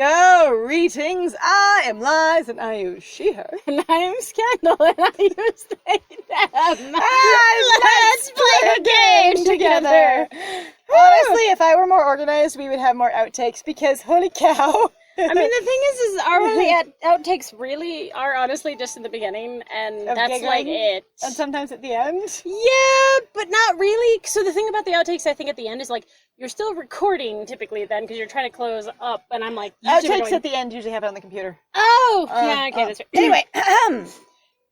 Greetings, I am Lies and I use she, her. And I am Scandal and I use they, them. Let's play a game together. Honestly, if I were more organized, we would have more outtakes because holy cow. I mean, the thing is our only outtakes really are honestly just in the beginning, and Of that's like giggling? it. And sometimes at the end. Yeah, but not really. So the thing about the outtakes, I think, at the end is like you're still recording typically then because you're trying to close up, and I'm like Outtakes at the end usually happen on the computer. Oh, yeah, okay, that's right. Anyway,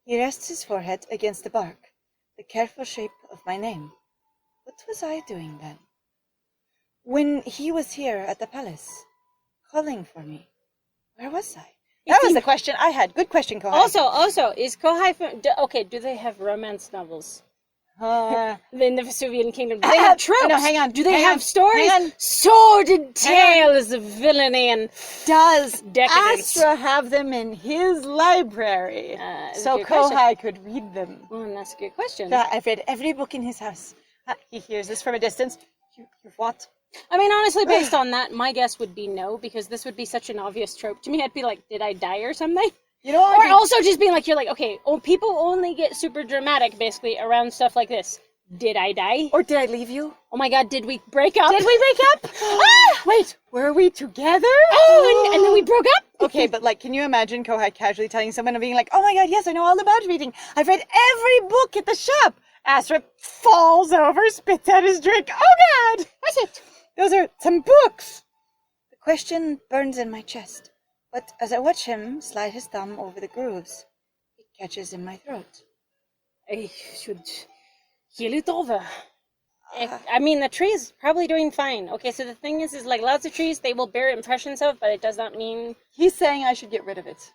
he rests his forehead against the bark, the careful shape of my name. What was I doing then? When he was here at the palace, calling for me, where was I? That was the question I had. Good question, Kohai. Also, is Kohai okay? Do they have romance novels? In the Vesuvian Kingdom, do they have tropes? No, hang on. Do they hang have on, stories? hang on. Sordid tales of villainy and Does decadence. Asra have them in his library? That's a So good question. Kohai could read them. Well, that's a good question. I've read every book in his house. He hears this from a distance. You've what? I mean, honestly, based on that, my guess would be no, because this would be such an obvious trope. To me, I'd be like, did I die or something? You know what? Or also just being like, you're like, okay, people only get super dramatic, basically, around stuff like this. Did I die? Or did I leave you? Oh my god, did we break up? Did we break up? Wait, were we together? Oh, and then we broke up? Okay, but like, can you imagine Kohai casually telling someone and being like, oh my god, yes, I know all about reading. I've read every book at the shop. Asra falls over, spits out his drink. Oh god! What's it? Those are some books. The question burns in my chest, but as I watch him slide his thumb over the grooves, it catches in my throat. I should heal it over. I mean, the tree is probably doing fine. Okay, so the thing is like lots of trees, they will bear impressions of, but it does not mean... He's saying I should get rid of it.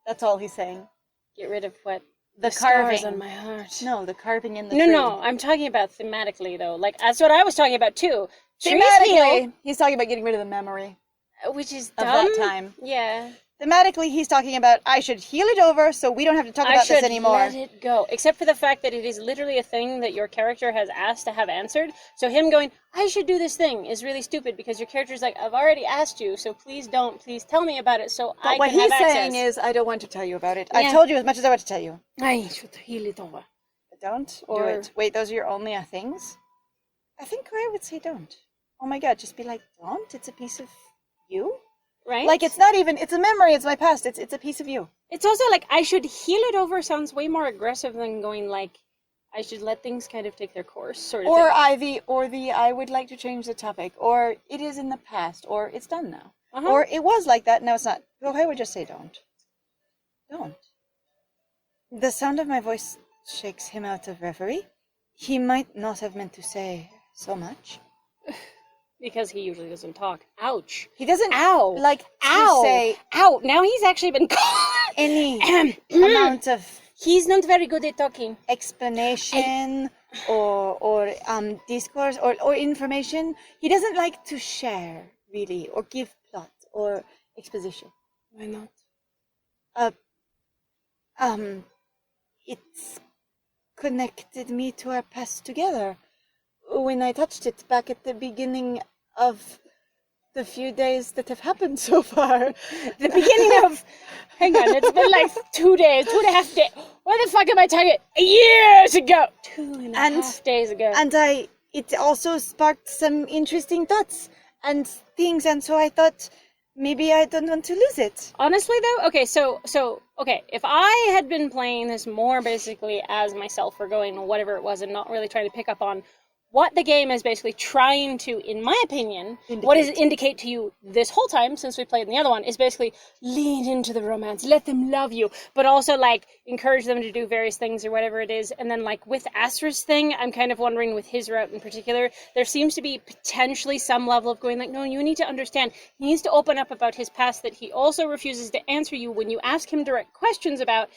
That's all he's saying. Get rid of what? The scars carving on my heart. No, the carving in the tree. No, I'm talking about thematically, though. Like, that's what I was talking about, too. Trees Thematically, heal, he's talking about getting rid of the memory which is of dumb. that time. Yeah. Thematically, he's talking about I should heal it over so we don't have to talk about this anymore. I should let it go. Except for the fact that it is literally a thing that your character has asked to have answered. So him going, I should do this thing, is really stupid because your character's like, I've already asked you, so please don't. Please tell me about it so I What can have he's access. saying is, I don't want to tell you about it. Yeah. I've told you as much as I want to tell you. I should heal it over. Don't Or- do it. Wait, those are your only things? I think I would say don't. Oh my god, just be like, don't? It's a piece of you? Right? Like, it's not even, it's a memory, it's my past, it's a piece of you. It's also like, I should heal it over sounds way more aggressive than going like, I should let things kind of take their course, sort of Or thing. I would like to change the topic, or it is in the past, or it's done now. Uh-huh. Or it was like that, now it's not. So I would just say don't. Don't. The sound of my voice shakes him out of reverie. He might not have meant to say so much. Because he usually doesn't talk. Ouch. He doesn't Ow. like Ow. to say Ow. Now he's actually been called. any amount of He's not very good at talking. explanation or discourse or information. He doesn't like to share, really, or give plot or exposition. Why not? It's connected me to our past together. When I touched it back at the beginning of the few days that have happened so far. The beginning of... Hang on, it's been like 2 days, 2.5 days. What the fuck am I talking? Years ago. 2.5 days ago. And it also sparked some interesting thoughts and things, and so I thought maybe I don't want to lose it. Honestly, though, okay, so okay, if I had been playing this more basically as myself or going whatever it was and not really trying to pick up on what the game is basically trying to, in my opinion, what does it indicate to you this whole time since we played in the other one is basically lean into the romance, let them love you, but also like encourage them to do various things or whatever it is. And then like with Asra's thing, I'm kind of wondering with his route in particular, there seems to be potentially some level of going like, no, you need to understand, he needs to open up about his past that he also refuses to answer you when you ask him direct questions about.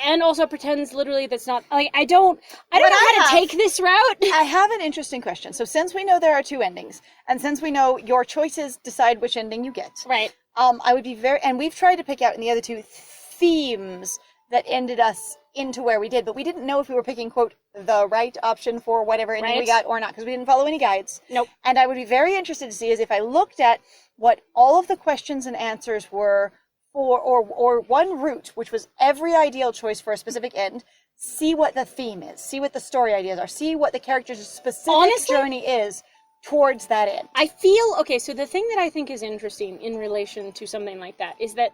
And also pretends literally that's not, like, I don't know how to take this route. I have an interesting question. So since we know there are two endings, and since we know your choices decide which ending you get. Right. I would be and we've tried to pick out in the other two themes that ended us into where we did, but we didn't know if we were picking, quote, the right option for whatever ending we got or not, because we didn't follow any guides. Nope. And I would be very interested to see is if I looked at what all of the questions and answers were for, or one route, which was every ideal choice for a specific end, see what the theme is, see what the story ideas are, see what the character's specific journey is towards that end. I feel, okay, so the thing that I think is interesting in relation to something like that is that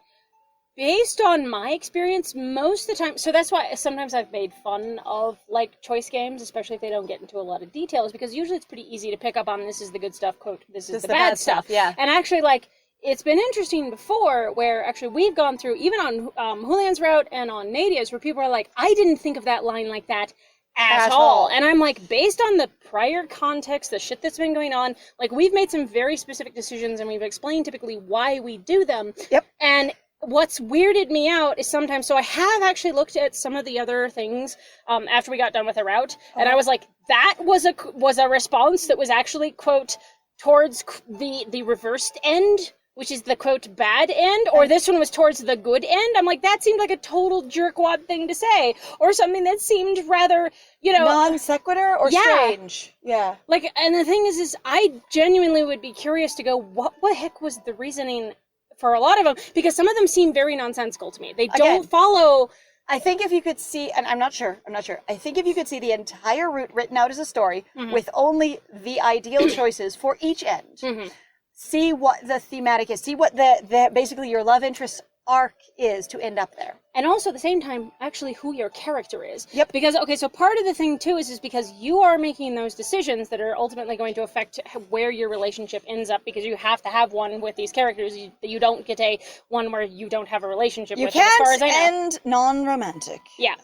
based on my experience, most of the time, so that's why sometimes I've made fun of, like, choice games, especially if they don't get into a lot of details, because usually it's pretty easy to pick up on this is the good stuff, quote, this is the bad stuff. Yeah. And actually, like, it's been interesting before where actually we've gone through, even on Julian's route and on NADIA'S, where people are like, I didn't think of that line like that at all. And I'm like, based on the prior context, the shit that's been going on, like, we've made some very specific decisions and we've explained typically why we do them. Yep. And what's weirded me out is sometimes, so I have actually looked at some of the other things after we got done with the route, and I was like, that was a response that was actually, quote, towards the reversed end, which is the, quote, bad end, or this one was towards the good end. I'm like, that seemed like a total jerkwad thing to say, or something that seemed rather, you know... non sequitur or strange. Yeah. Like, and the thing is I genuinely would be curious to go, what the heck was the reasoning for a lot of them? Because some of them seem very nonsensical to me. They don't follow... I think if you could see, and I'm not sure, I think if you could see the entire route written out as a story with only the ideal choices for each end, see what the thematic is, see what the basically your love interest arc is to end up there. And also at the same time, actually who your character is. Yep. Because, okay, so part of the thing too is because you are making those decisions that are ultimately going to affect where your relationship ends up, because you have to have one with these characters. You don't get one where you don't have a relationship with them, as far as I know. You can't end non-romantic. Yeah.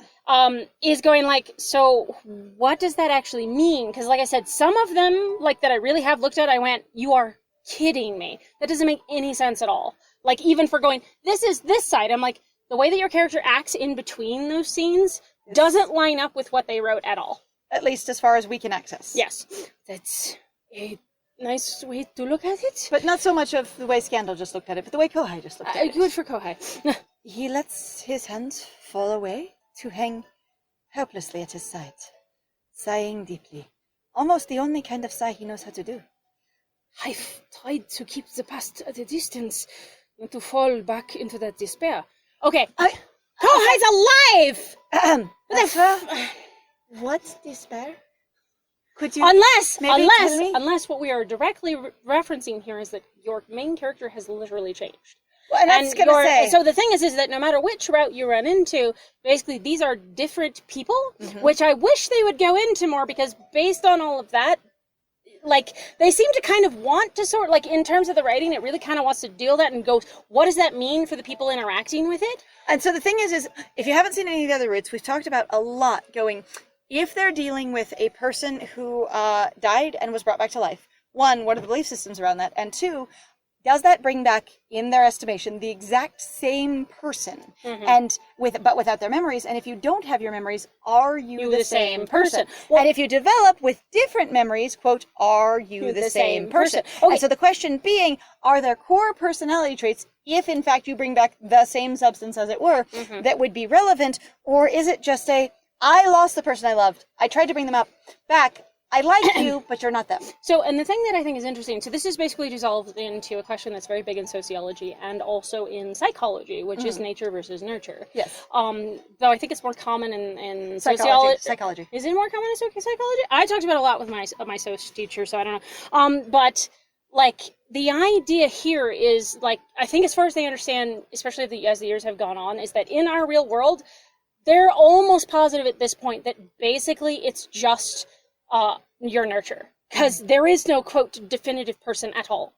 Is going like, so what does that actually mean? Because like I said, some of them, like, that I really have looked at, I went, you are kidding me. That doesn't make any sense at all. Like, even for going, this is this side, I'm like, the way that your character acts in between those scenes doesn't line up with what they wrote at all. At least as far as we can access. Yes. That's a nice way to look at it. But not so much of the way Scandal just looked at it, but the way Kohai just looked at it. Good for Kohai. He lets his hands fall away to hang helplessly at his side, sighing deeply. Almost the only kind of sigh he knows how to do. I've tried to keep the past at a distance, not to fall back into that despair. Okay. Kohai's alive! What despair? Could you unless what we are directly referencing here is that your main character has literally changed. Well, and that's gonna say. So the thing is that no matter which route you run into, basically these are different people, which I wish they would go into more, because based on all of that, like, they seem to kind of want to sort, like, in terms of the writing, it really kind of wants to deal that and go, what does that mean for the people interacting with it? And so the thing is if you haven't seen any of the other routes, we've talked about a lot going, if they're dealing with a person who died and was brought back to life, one, what are the belief systems around that? And two, does that bring back, in their estimation, the exact same person, and but without their memories? And if you don't have your memories, are you the same person? Well, and if you develop with different memories, quote, are you the same person? Okay. And so the question being, are there core personality traits, if in fact you bring back the same substance, as it were, that would be relevant? Or is it just I lost the person I loved, I tried to bring them back, I like you, but you're not them. So, and the thing that I think is interesting, so this is basically dissolved into a question that's very big in sociology and also in psychology, which is nature versus nurture. Yes. Though I think it's more common in Psychology. Is it more common in psychology? I talked about it a lot with my soc teacher, so I don't know. But, like, the idea here is, like, I think as far as they understand, especially as the years have gone on, is that in our real world, they're almost positive at this point that basically it's just your nurture, because there is no, quote, definitive person at all.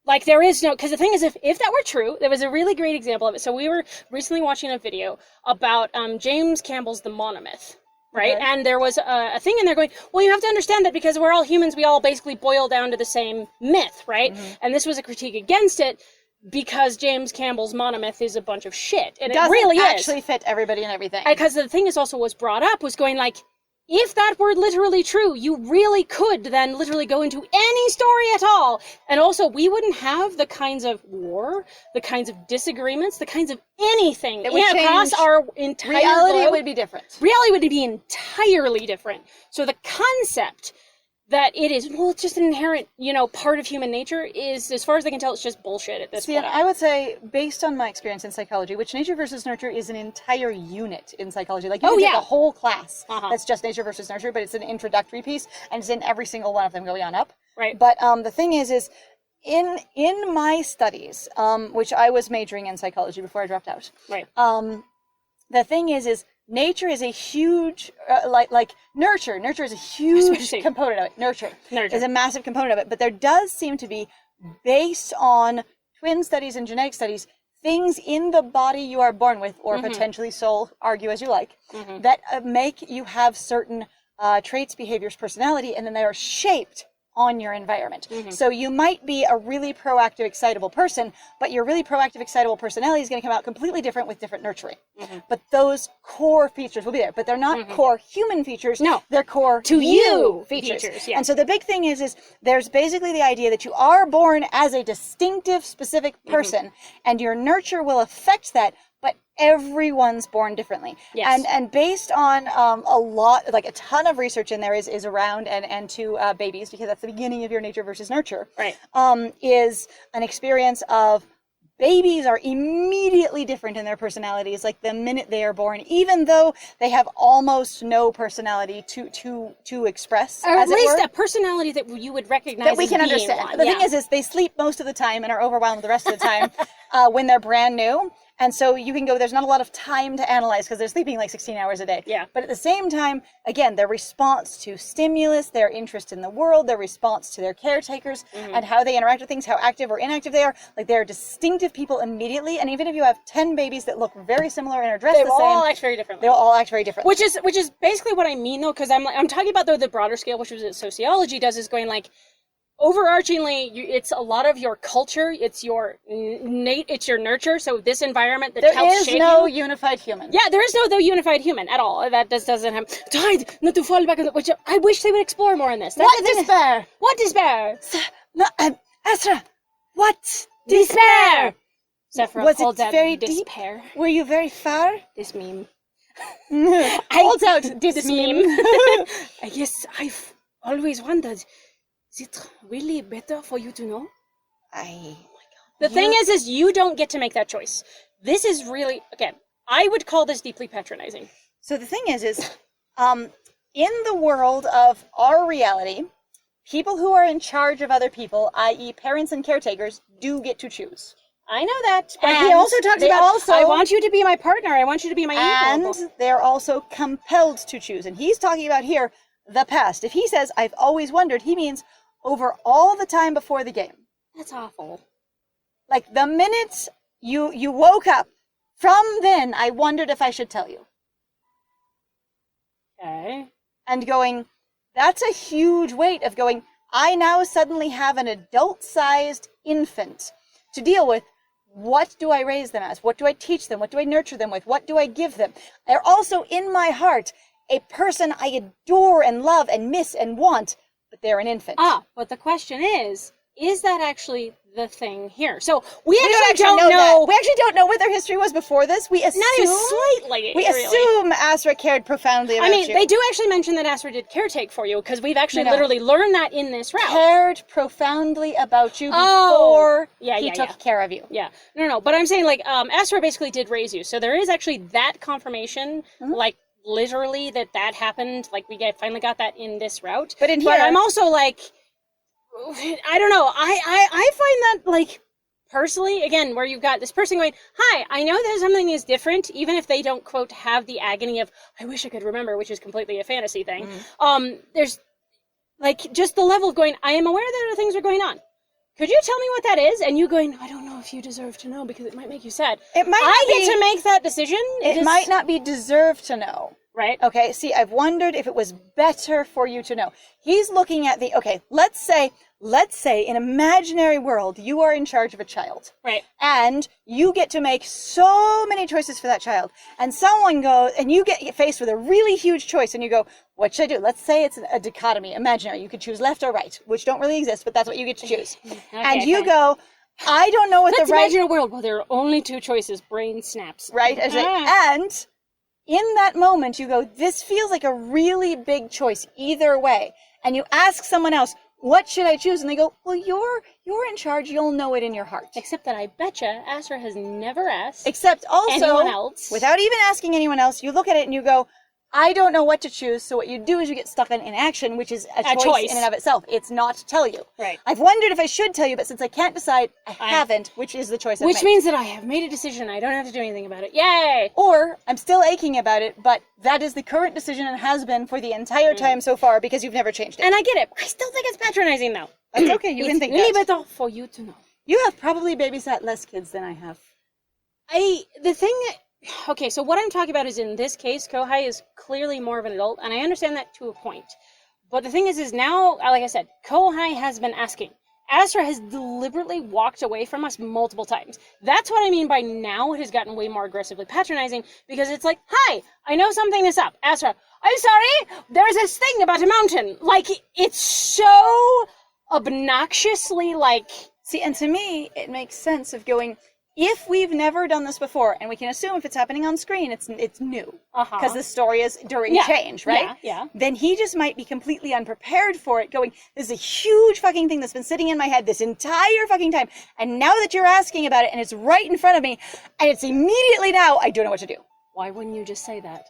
Like, there is no, because the thing is, if that were true, there was a really great example of it. So we were recently watching a video about James Campbell's The Monomyth, right? Okay. And there was a thing in there going, well, you have to understand that because we're all humans, we all basically boil down to the same myth, right? And this was a critique against it, because James Campbell's Monomyth is a bunch of shit. And it really actually fit everybody and everything. Because the thing is also was brought up was going like, if that were literally true, you really could then literally go into any story at all. And also, we wouldn't have the kinds of war, the kinds of disagreements, the kinds of anything across our entire reality globe. Would be different. Reality would be entirely different. So the concept that it is, well, it's just an inherent, part of human nature is, as far as they can tell, it's just bullshit at this point. And I would say, based on my experience in psychology, which nature versus nurture is an entire unit in psychology. Like, you can take a whole class that's just nature versus nurture, but it's an introductory piece, and it's in every single one of them going on up. Right. But the thing is in my studies, which I was majoring in psychology before I dropped out. Right. The thing is nature is a huge, like nurture. Nurture is a huge component of it. Nurture is a massive component of it. But there does seem to be, based on twin studies and genetic studies, things in the body you are born with, or potentially soul, argue as you like, that make you have certain traits, behaviors, personality, and then they are shaped on your environment. So you might be a really proactive, excitable person, but your really proactive, excitable personality is going to come out completely different with different nurturing. But those core features will be there. But they're not core human features. No. They're core to you features. Yeah. And so the big thing is there's basically the idea that you are born as a distinctive, specific person, and your nurture will affect that, but everyone's born differently. Yes. And based on a lot, like a ton of research in there is around and to babies, because that's the beginning of your nature versus nurture, right? Is an experience of babies are immediately different in their personalities, like the minute they are born, even though they have almost no personality to express, or at least a personality that you would recognize that we can understand. One. The thing is they sleep most of the time and are overwhelmed the rest of the time when they're brand new. And so you can go, there's not a lot of time to analyze because they're sleeping like 16 hours a day. Yeah. But at the same time, again, their response to stimulus, their interest in the world, their response to their caretakers, and how they interact with things, how active or inactive they are, like they're distinctive people immediately. And even if you have 10 babies that look very similar and are dressed the same, they'll all act very differently. They'll all act very differently. Which is basically what I mean though, because I'm talking about the broader scale, which is what sociology does, is going like, overarchingly, it's a lot of your culture, it's your it's your nurture, so this environment that helps shape you. There is no unified human. Yeah, there is no unified human at all. That just doesn't have... Died, not to fall back on the... Which I wish they would explore more in this. What despair? What despair? Asra, what despair? Zephyr was holds it out very despair. Deep? Were you very far? This meme. Holds out this meme. I guess I've always wondered... Is it really better for you to know? Oh my God. The thing is you don't get to make that choice. This is really, again, I would call this deeply patronizing. So the thing is in the world of our reality, people who are in charge of other people, i.e. parents and caretakers, do get to choose. I know that. But he also talks about, I want you to be my partner. I want you to be my equal. And they're also compelled to choose. And he's talking about here the past. If he says, I've always wondered, he means over all the time before the game. That's awful. Like the minute you woke up, from then I wondered if I should tell you. Okay. And going, that's a huge weight of going, I now suddenly have an adult-sized infant to deal with. What do I raise them as? What do I teach them? What do I nurture them with? What do I give them? They're also in my heart a person I adore and love and miss and want, but they're an infant. But the question is that actually the thing here? So we actually don't know. We actually don't know what their history was before this. We assume, not even slightly. We assume Asra cared profoundly about you. They do actually mention that Asra did caretake for you, because we've actually literally learned that in this route. Cared profoundly about you before he took care of you. Yeah. No. But I'm saying, like, Asra basically did raise you. So there is actually that confirmation, like, literally that happened. Like, we finally got that in this route. But in here... But I'm also, like... I don't know. I find that, like, personally, again, where you've got this person going, hi, I know that something is different, even if they don't, quote, have the agony of, I wish I could remember, which is completely a fantasy thing. There's, like, just the level of going, I am aware that other things are going on. Could you tell me what that is? And you going, I don't know if you deserve to know, because it might make you sad. It might I get to make that decision. It might not be deserved to know. Right. Okay, see, I've wondered if it was better for you to know. He's looking at let's say in an imaginary world, you are in charge of a child. Right. And you get to make so many choices for that child. And someone goes, and you get faced with a really huge choice, and you go, what should I do? Let's say it's a dichotomy, imaginary. You could choose left or right, which don't really exist, but that's what you get to choose. And you go, I don't know what Let's imagine a world where there are only two choices, brain snaps. Right? And... in that moment, you go, this feels like a really big choice either way. and you ask someone else, what should I choose? And they go, well, you're in charge. You'll know it in your heart. Except that I betcha Asra has never asked Except also, anyone else. without even asking anyone else, you look at it and you go, I don't know what to choose. So what you do is you get stuck in inaction, which is a choice in and of itself. It's not to tell you. Right. I've wondered if I should tell you, but since I can't decide, I haven't, which is the choice I've made. Which means that I have made a decision. I don't have to do anything about it. Yay! Or I'm still aching about it, but that is the current decision and has been for the entire time so far because you've never changed it. And I get it. I still think it's patronizing, though. That's okay. You can think really that. better for you to know. You have probably babysat less kids than I have. Okay, so what I'm talking about is in this case, Kohai is clearly more of an adult, and I understand that to a point. But the thing is now, like I said, Kohai has been asking. Asra has deliberately walked away from us multiple times. That's what I mean by now it has gotten way more aggressively patronizing, because it's like, hi, I know something is up. Asra, I'm sorry, there's this thing about a mountain. Like, it's so obnoxiously like... See, and to me, it makes sense of going, if we've never done this before, and we can assume if it's happening on screen, it's new. Because the story is during change, right? Yeah. Then he just might be completely unprepared for it, going, this is a huge fucking thing that's been sitting in my head this entire fucking time, and now that you're asking about it, and it's right in front of me, and it's immediately now, I don't know what to do. Why wouldn't you just say that?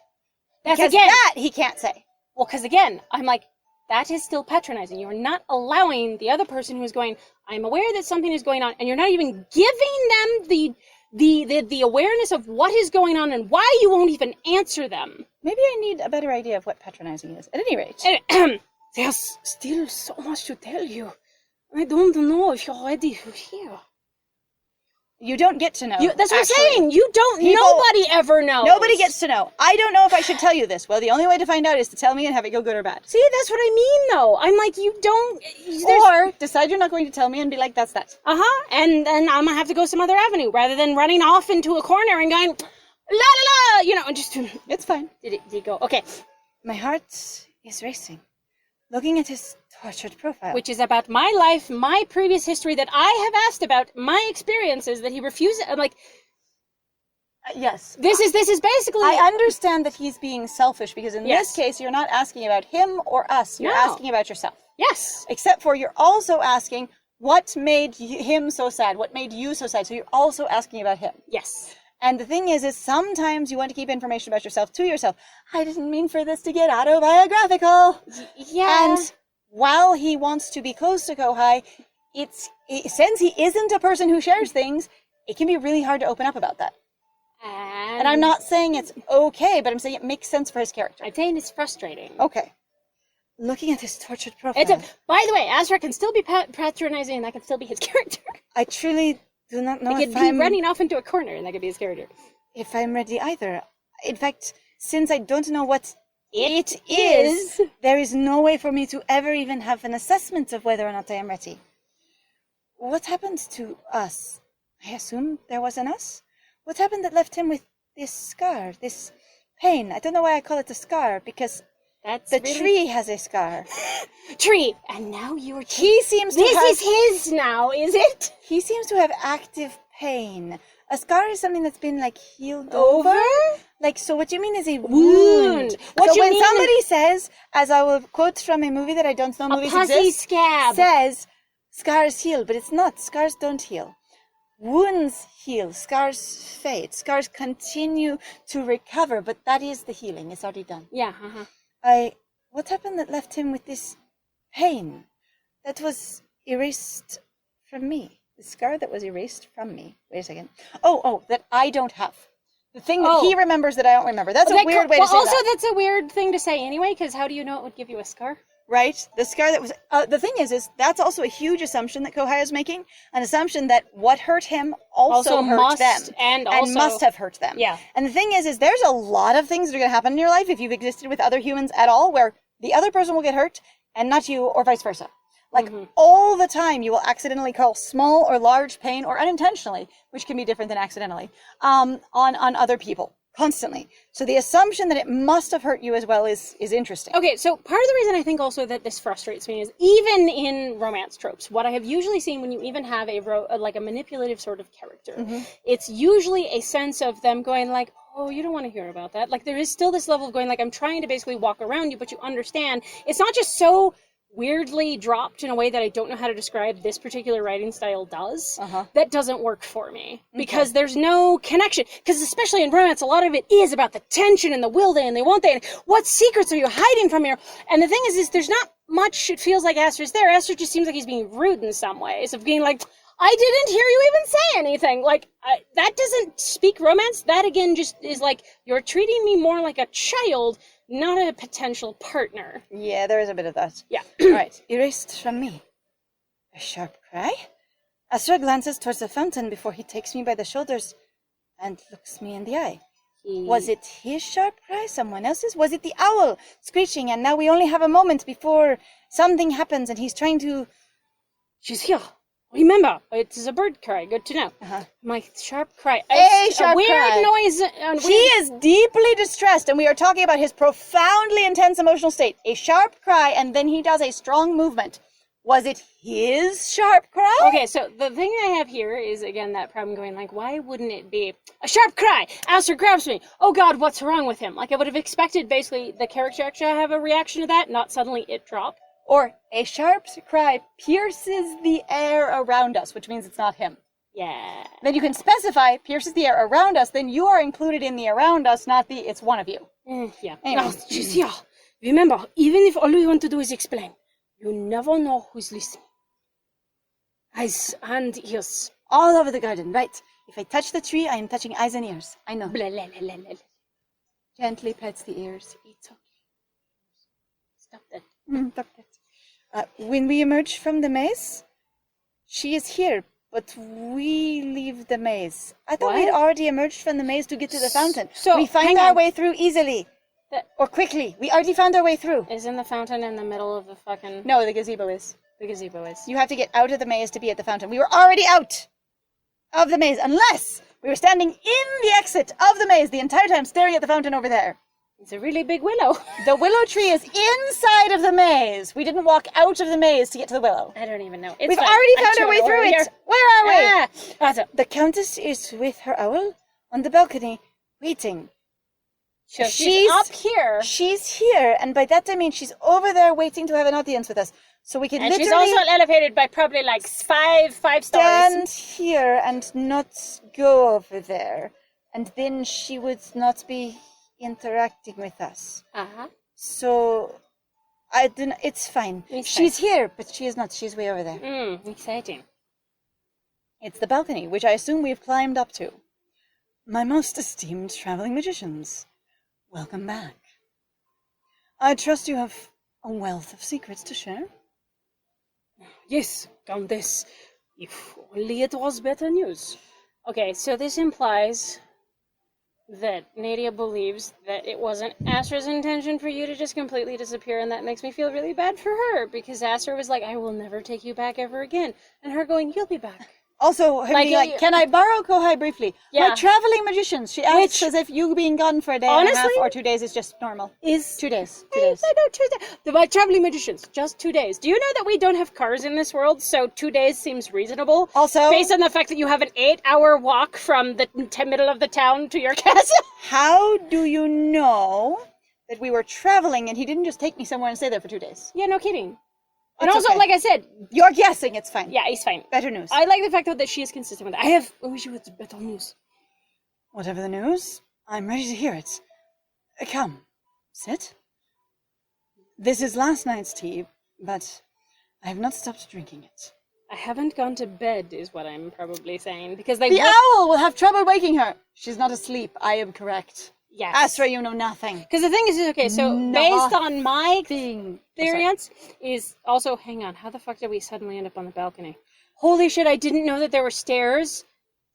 Because that he can't say. Well, because again, I'm like, that is still patronizing. You're not allowing the other person who is going, I'm aware that something is going on, and you're not even giving them the awareness of what is going on and why you won't even answer them. Maybe I need a better idea of what patronizing is. At any rate. There's still so much to tell you. I don't know if you're ready to hear. You don't get to know. That's what I'm saying. You don't. Nobody ever knows. Nobody gets to know. I don't know if I should tell you this. Well, the only way to find out is to tell me and have it go good or bad. See, that's what I mean, though. I'm like, you don't. Or decide you're not going to tell me and be like, that's that. And then I'm gonna have to go some other avenue rather than running off into a corner and going, la la la. You know, and just. It's fine. Did it go? Okay. My heart is racing, looking at his tortured profile, which is about my life, my previous history that I have asked about, my experiences that he refuses. I'm like, yes. This is basically. I understand that he's being selfish because in this case, you're not asking about him or us. You're asking about yourself. Yes. Except for you're also asking what made him so sad, what made you so sad. So you're also asking about him. Yes. And the thing is sometimes you want to keep information about yourself to yourself. I didn't mean for this to get autobiographical. Yeah. And while he wants to be close to Kohai, since he isn't a person who shares things, it can be really hard to open up about that. And I'm not saying it's okay, but I'm saying it makes sense for his character. I'm saying it's frustrating. Okay. Looking at his tortured profile. By the way, Asra can still be patronizing, and that can still be his character. I truly do not know if I'm... He could be running off into a corner, and that could be his character. If I'm ready either. In fact, since I don't know what it is, there is no way for me to ever even have an assessment of whether or not I am ready. What happened to us? I assume there was an us. What happened that left him with this scar, this pain? I don't know why I call it a scar, because the tree has a scar. Tree! And now you're... He seems to have... This is his now, is it? He seems to have active pain. A scar is something that's been, like, healed over? Like, so what you mean is a wound. What so when somebody says, as I will quote from a movie that I don't know movies exist, scab. says, scars heal, but it's not. Scars don't heal. Wounds heal. Scars fade. Scars continue to recover, but that is the healing. It's already done. Yeah, What happened that left him with this pain that was erased from me? The scar that was erased from me. Wait a second. Oh, that I don't have. The thing that he remembers that I don't remember. That's a weird way to say that. Also, that's a weird thing to say anyway, because how do you know it would give you a scar? Right? The scar that was... the thing is that's also a huge assumption that Kohai is making. An assumption that what hurt him also hurt them. And must have hurt them. Yeah. And the thing is there's a lot of things that are going to happen in your life if you've existed with other humans at all, where the other person will get hurt and not you, or vice versa. Like, all the time you will accidentally cause small or large pain, or unintentionally, which can be different than accidentally, on other people. Constantly. So the assumption that it must have hurt you as well is interesting. Okay, so part of the reason I think also that this frustrates me is even in romance tropes, what I have usually seen when you even have a manipulative sort of character, it's usually a sense of them going like, oh, you don't want to hear about that. Like, there is still this level of going like, I'm trying to basically walk around you, but you understand. It's not just so weirdly dropped in a way that I don't know how to describe this particular writing style does, that doesn't work for me. Because there's no connection. Because especially in romance, a lot of it is about the tension and the will they and they won't they, and what secrets are you hiding from here? And the thing is there's not much, it feels like Asra's there. Asra just seems like he's being rude in some ways, of being like, I didn't hear you even say anything. Like, that doesn't speak romance. That, again, just is like, you're treating me more like a child, not a potential partner. Yeah, there is a bit of that. Yeah. Alright, erased from me. A sharp cry? Asra glances towards the fountain before he takes me by the shoulders and looks me in the eye. Was it his sharp cry? Someone else's? Was it the owl screeching and now we only have a moment before something happens and he's trying to... She's here. Remember, it is a bird cry. Good to know. My sharp cry. Sharp weird cry. Noise. He is deeply distressed, and we are talking about his profoundly intense emotional state. A sharp cry, and then he does a strong movement. Was it his sharp cry? Okay, so the thing I have here is, again, that problem going, like, why wouldn't it be a sharp cry? Asra grabs me. Oh, God, what's wrong with him? Like, I would have expected, basically, the character actually have a reaction to that, not suddenly it drop. Or a sharp cry pierces the air around us, which means it's not him. Yeah. Then you can specify pierces the air around us, then you are included in the around us, not the it's one of you. Yeah. Anyway. No, she's here. Remember, even if all we want to do is explain, you never know who's listening. Eyes and ears. All over the garden, right. If I touch the tree, I am touching eyes and ears. I know. Blah, blah, blah, blah, blah. Gently pets the ears. It's okay. Stop that. Stop that. When we emerge from the maze, she is here, but we leave the maze. I thought we'd already emerged from the maze to get to the fountain. So, we find our way through easily. Or quickly. We already found our way through. Isn't the fountain in the middle of the fucking... No, the gazebo is. The gazebo is. You have to get out of the maze to be at the fountain. We were already out of the maze, unless we were standing in the exit of the maze the entire time staring at the fountain over there. It's a really big willow. The willow tree is inside of the maze. We didn't walk out of the maze to get to the willow. I don't even know. We've already found our way through it. Where are we? Ah, the Countess is with her owl on the balcony, waiting. So she's up here. She's here, and by that I mean she's over there waiting to have an audience with us. So we can and literally... she's also elevated by probably like five stars. Stand here and not go over there. And then she would not be interacting with us. So I don't. It's fine. She's here, but she is not. She's way over there. Exciting. It's the balcony, which I assume we've climbed up to. My most esteemed traveling magicians, welcome back. I trust you have a wealth of secrets to share. Yes, Countess. If only it was better news. Okay, so this implies that Nadia believes that it wasn't Asra's intention for you to just completely disappear, and that makes me feel really bad for her, because Asra was like, I will never take you back ever again. And her going, you'll be back. Also, can I borrow Kohai briefly? Yeah. My traveling magicians, she asks as if you being gone for a day and a half or 2 days is just normal. Is 2 days. 2 I days. know 2 days. My traveling magicians, just 2 days. Do you know that we don't have cars in this world, so 2 days seems reasonable? Also, based on the fact that you have an 8-hour walk from the middle of the town to your castle. How do you know that we were traveling and he didn't just take me somewhere and stay there for 2 days? Yeah, no kidding. And It's also, okay. like I said, You're guessing, it's fine. yeah, he's fine. Better news. I like the fact that she is consistent with that. I wish you had better news. Whatever the news, I'm ready to hear it. Come, sit. This is last night's tea, but I have not stopped drinking it. I haven't gone to bed, is what I'm probably saying, because they The owl will have trouble waking her. She's not asleep, I am correct. Yes. Asra, you know nothing. Because the thing is, okay, so based on my Thing. experience, is also, hang on, how the fuck did we suddenly end up on the balcony? Holy shit, I didn't know that there were stairs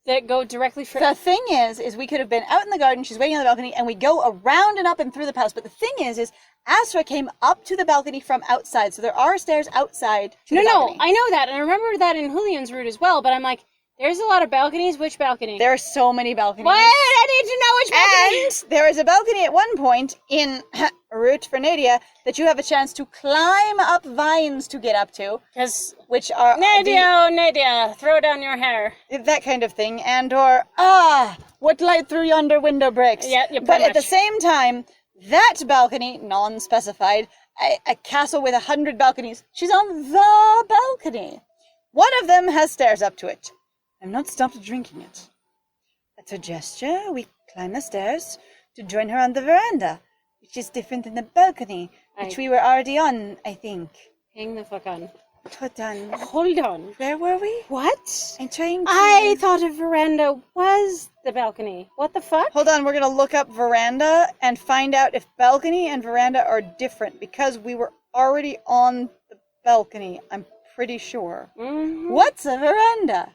that go directly for... The thing is we could have been out in the garden, she's waiting on the balcony, and we go around and up and through the palace. But the thing is Asra came up to the balcony from outside, so there are stairs outside to the balcony. No, I know that, and I remember that in Julian's route as well, but I'm like, there's a lot of balconies. Which balcony? There are so many balconies. What? I need to know which balcony! And there is a balcony at one point in Route for Nadia that you have a chance to climb up vines to get up to. Because which are... Nadia, throw down your hair. That kind of thing. And or, what light through yonder window breaks. Yeah, but at the same time, that balcony, non-specified, a castle with 100 balconies. She's on the balcony. One of them has stairs up to it. I've not stopped drinking it. At her gesture, we climb the stairs to join her on the veranda, which is different than the balcony, which we were already on, I think. Hang the fuck on. Hold on. Hold on. Where were we? What? I'm trying to... I thought a veranda was the balcony. What the fuck? Hold on, we're going to look up veranda and find out if balcony and veranda are different, because we were already on the balcony, I'm pretty sure. Mm-hmm. What's a veranda?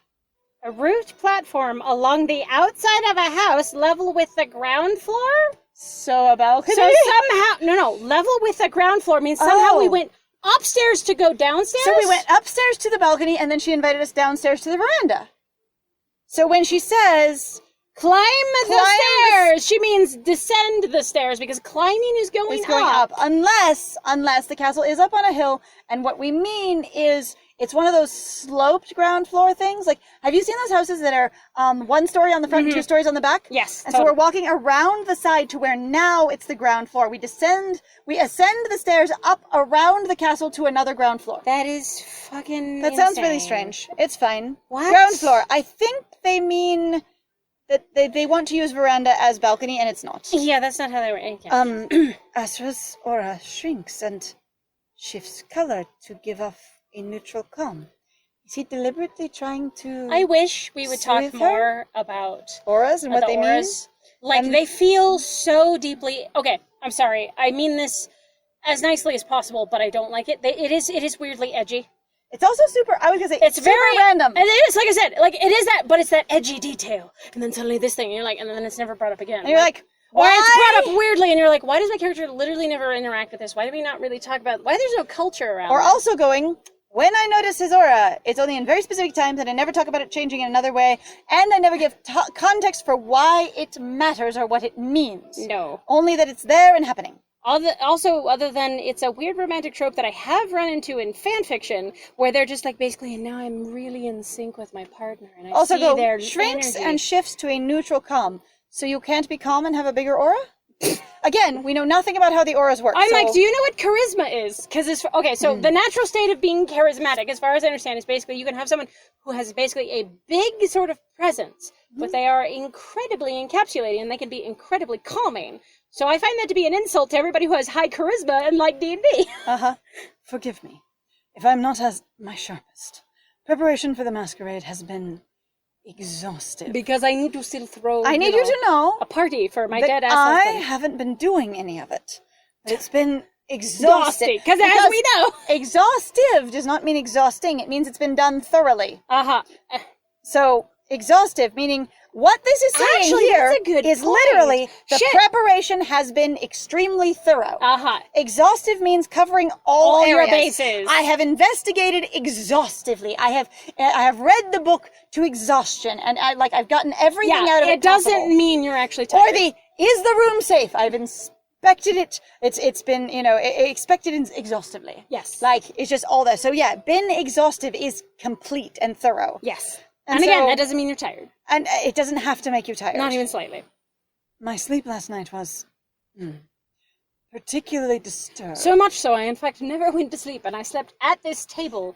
A roofed platform along the outside of a house level with the ground floor? So a balcony? So somehow, level with the ground floor means somehow we went upstairs to go downstairs? So we went upstairs to the balcony, and then she invited us downstairs to the veranda. So when she says... Climb the stairs! She means descend the stairs, because climbing is going up. Unless the castle is up on a hill, and what we mean is... It's one of those sloped ground floor things. Like, have you seen those houses that are 1 story on the front and 2 stories on the back? Yes. And so we're walking around the side to where now it's the ground floor. We ascend the stairs up around the castle to another ground floor. That is fucking That sounds really strange. It's fine. What? Ground floor. I think they mean that they want to use veranda as balcony, and it's not. Yeah, that's not how they were. Asra's aura shrinks and shifts color to give off a neutral calm. Is he deliberately trying to... I wish we would talk more about auras and what they mean. Like, they feel so deeply... Okay, I'm sorry. I mean this as nicely as possible, but I don't like it. It is weirdly edgy. It's also super... I was going to say, it's super very random. And it is, like I said, like, it is that, but it's that edgy detail. And then suddenly this thing, and you're like, and then it's never brought up again. And you're like, or why? it's brought up weirdly, and you're like, why does my character literally never interact with this? Why do we not really talk about... Why there's no culture around Or this? also going... When I notice his aura, it's only in very specific times, and I never talk about it changing in another way, and I never give context for why it matters or what it means. No. Only that it's there and happening. Also, other than it's a weird romantic trope that I have run into in fan fiction, where they're just like, basically, and now I'm really in sync with my partner, and I also see their shrinks energy. and shifts to a neutral calm. So you can't be calm and have a bigger aura? Again, we know nothing about how the auras work. I'm like, do you know what charisma is? Because it's... Okay, so the natural state of being charismatic, as far as I understand, is basically you can have someone who has basically a big sort of presence, but they are incredibly encapsulating, and they can be incredibly calming. So I find that to be an insult to everybody who has high charisma and like D&D. Forgive me if I'm not as my sharpest. Preparation for the masquerade has been exhaustive. Because I need to still throw... I need you to know a party for my that dead ass I husband. haven't been doing any of it. But it's been exhaustive. Because as we know... Exhaustive does not mean exhausting. It means it's been done thoroughly. So, exhaustive, meaning what this is saying Actually, here that's a good is point. literally the preparation has been extremely thorough. Exhaustive means covering all your areas. bases. I have investigated exhaustively. I have read the book to exhaustion, and I've gotten everything out of it. It doesn't mean you're actually tired. Or is the room safe? I've inspected it. It's been, expected exhaustively. Yes. Like, it's just all there. So yeah, been exhaustive is complete and thorough. Yes. And again, that doesn't mean you're tired. And it doesn't have to make you tired. Not even slightly. My sleep last night was particularly disturbed. So much so, I in fact never went to sleep, and I slept at this table.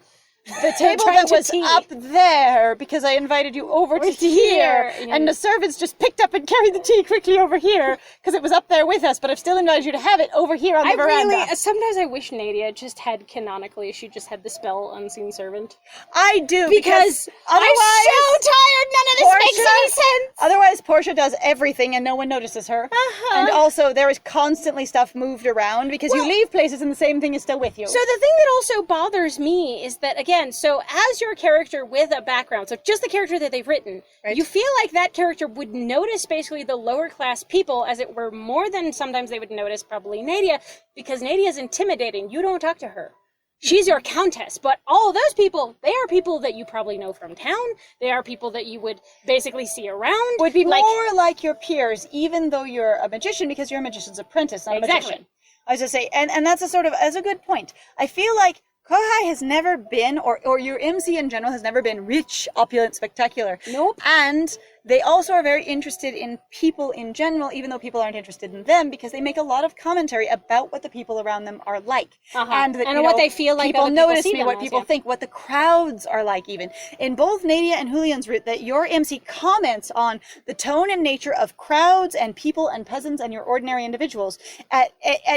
The table that was up there, because I invited you over to here, and the servants just picked up and carried the tea quickly over here, because it was up there with us, but I've still invited you to have it over here on the veranda. Sometimes I wish Nadia just had, canonically, she just had the spell Unseen Servant. I do, because otherwise, I'm so tired, none of this makes any sense! Otherwise, Portia does everything and no one notices her. And also, there is constantly stuff moved around, because you leave places and the same thing is still with you. So the thing that also bothers me is that, again, so as your character with a background, so just the character that they've written, you feel like that character would notice basically the lower class people, as it were, more than sometimes they would notice probably Nadia, because Nadia's intimidating. You don't talk to her. She's your countess, but all of those people, they are people that you probably know from town. They are people that you would basically see around. Would be more like your peers, even though you're a magician, because you're a magician's apprentice, not a magician. I was just say, and that's a good point. I feel like Kohai has never been, or your MC in general has never been rich, opulent, spectacular. Nope. And they also are very interested in people in general, even though people aren't interested in them, because they make a lot of commentary about what the people around them are like. And that, what they feel like. People notice me, what as, people think, what the crowds are like even. In both Nadia and Julian's route, that your MC comments on the tone and nature of crowds and people and peasants and your ordinary individuals at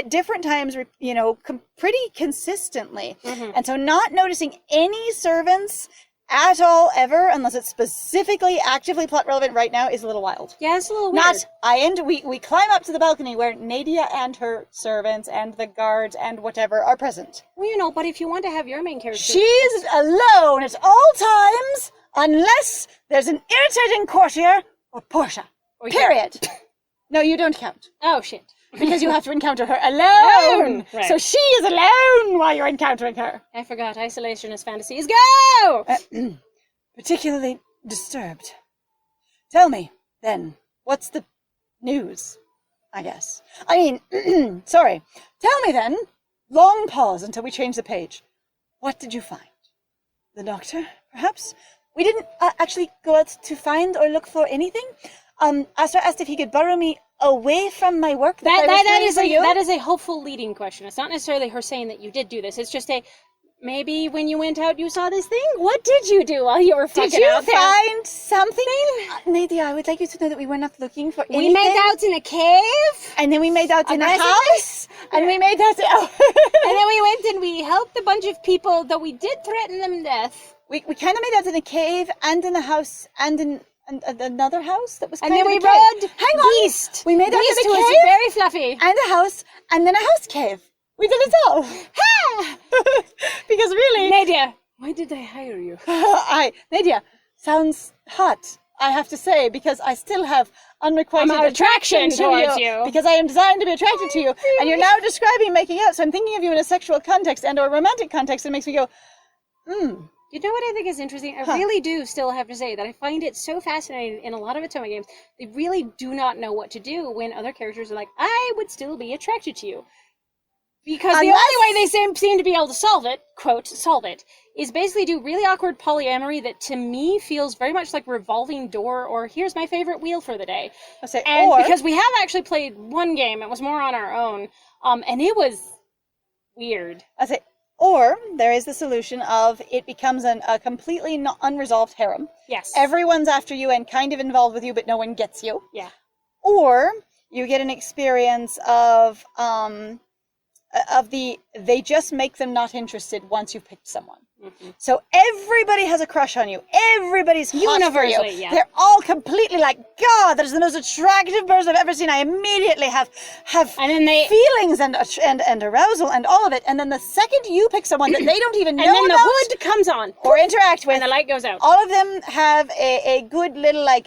different times, you know, pretty consistently. And so not noticing any servants at all ever, unless it's specifically actively plot relevant right now, is a little wild. Yeah, it's a little weird. We climb up to the balcony where Nadia and her servants and the guards and whatever are present. Well, you know, but if you want to have your main character... She's alone at all times, unless there's an irritating courtier or Portia. Period. No, you don't count. Oh, shit. Because you have to encounter her alone. Right. So she is alone while you're encountering her. I forgot. Isolationist fantasies. Go! Particularly disturbed. Tell me, then, what's the news, I guess? I mean, sorry. Tell me, then, long pause until we change the page. What did you find? The doctor, perhaps? We didn't actually go out to find or look for anything. Asra asked if he could borrow me away from my work. That is a hopeful leading question. It's not necessarily her saying that you did do this. It's just maybe when you went out you saw this thing? What did you do while you were fucking out there? Did you find something? Nadia, I would like you to know that we were not looking for anything. We made out in a cave. And then we made out in a house. And we made out and then we went and we helped a bunch of people, though we did threaten them death. We kind of made out in a cave and in a house and in another house that was kind of a cave. And then we rode Beast. We made out in a cave. Was very fluffy. And a house and then a house cave. We did it all. Ha! Because really... Nadia, why did I hire you? Nadia, sounds hot, I have to say, because I still have unrequited attraction towards you. Because I am designed to be attracted to you. And you're now describing making out, so I'm thinking of you in a sexual context and or romantic context, and it makes me go, You know what I think is interesting? I really do still have to say that I find it so fascinating in a lot of Atoma games. They really do not know what to do when other characters are like, I would still be attracted to you. Because the only way they seem to be able to solve it, quote, solve it, is basically do really awkward polyamory that to me feels very much like revolving door or here's my favorite wheel for the day. Because we have actually played one game, it was more on our own, and it was weird. Or there is the solution of it becomes a completely unresolved harem. Yes. Everyone's after you and kind of involved with you, but no one gets you. Yeah. Or you get an experience of they just make them not interested once you've picked someone. So everybody has a crush on you. Everybody's hot for you. Yeah. They're all completely like, God, that is the most attractive person I've ever seen. I immediately have and then feelings and arousal and all of it. And then the second you pick someone that they don't even know and then about, the hood comes on or interact with, and the light goes out. All of them have a good little a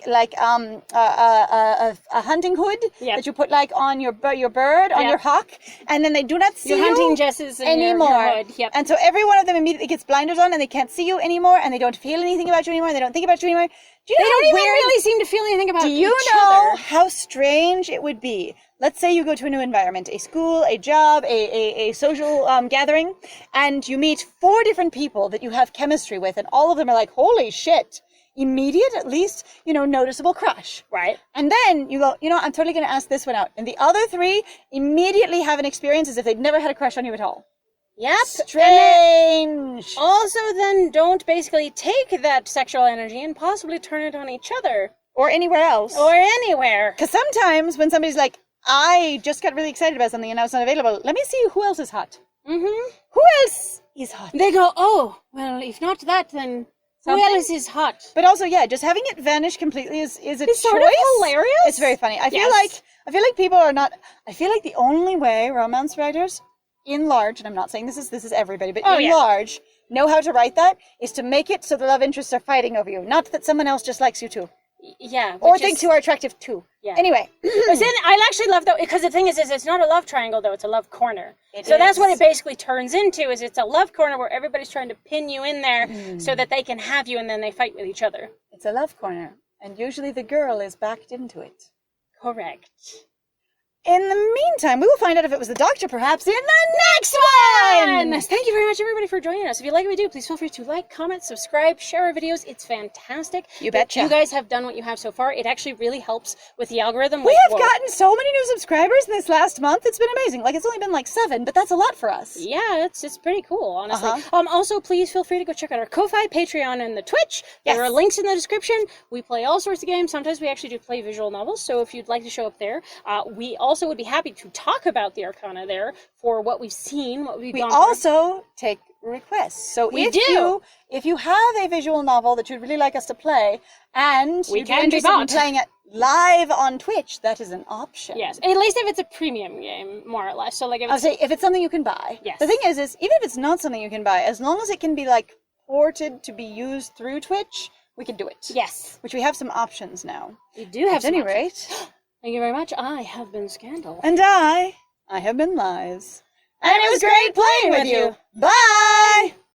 hunting hood that you put like on your bird, on your hawk, and then they do not see your hunting jesses anymore. Your hood. Yep. And so every one of them immediately gets blinders on, and they can't see you anymore, and they don't feel anything about you anymore, and they don't think about you anymore. Do you know they don't even really seem to feel anything about each other. Do you know how strange it would be? Let's say you go to a new environment, a school, a job, a social gathering, and you meet 4 different people that you have chemistry with, and all of them are like, holy shit. Immediate, at least, noticeable crush. Right. And then you go, I'm totally going to ask this one out. And the other 3 immediately have an experience as if they'd never had a crush on you at all. Yep. Strange. Also, then don't basically take that sexual energy and possibly turn it on each other. Or anywhere else. Or anywhere. Because sometimes when somebody's like, I just got really excited about something and now it's not available, let me see who else is hot. Mm-hmm. Who else is hot? They go, oh, well, if not that, then something? Who else is hot? But also, just having it vanish completely is a choice. Sort of hilarious. It's very funny. I feel like people are not. I feel like the only way romance writers, in large, and I'm not saying this is everybody, but large, know how to write that is to make it so the love interests are fighting over you, not that someone else just likes you too. Yeah. Or thinks you are attractive too. Yeah. Anyway. I actually love that, because the thing is it's not a love triangle though, it's a love corner. That's what it basically turns into, is it's a love corner where everybody's trying to pin you in there so that they can have you and then they fight with each other. It's a love corner. And usually the girl is backed into it. Correct. In the meantime, we will find out if it was the doctor, perhaps, in the next one! Thank you very much, everybody, for joining us. If you like what we do, please feel free to like, comment, subscribe, share our videos. It's fantastic. You betcha. You guys have done what you have so far. It actually really helps with the algorithm. We have gotten so many new subscribers in this last month. It's been amazing. Like, it's only been like 7, but that's a lot for us. Yeah, it's pretty cool, honestly. Also, please feel free to go check out our Ko-Fi, Patreon, and the Twitch. Yes. There are links in the description. We play all sorts of games. Sometimes we actually do play visual novels, so if you'd like to show up there, we also would be happy to talk about the Arcana there for what we've seen, what we've gone through. We also take requests. So if you have a visual novel that you'd really like us to play, and you'd be interested in playing it live on Twitch, that is an option. Yes, at least if it's a premium game, more or less. So like, if it's something you can buy. Yes. The thing is even if it's not something you can buy, as long as it can be like ported to be used through Twitch, we can do it. Yes. Which we have some options now. We do have. At any rate. Thank you very much. I have been Scandal. And I have been Lies. And it was great playing with you. Bye!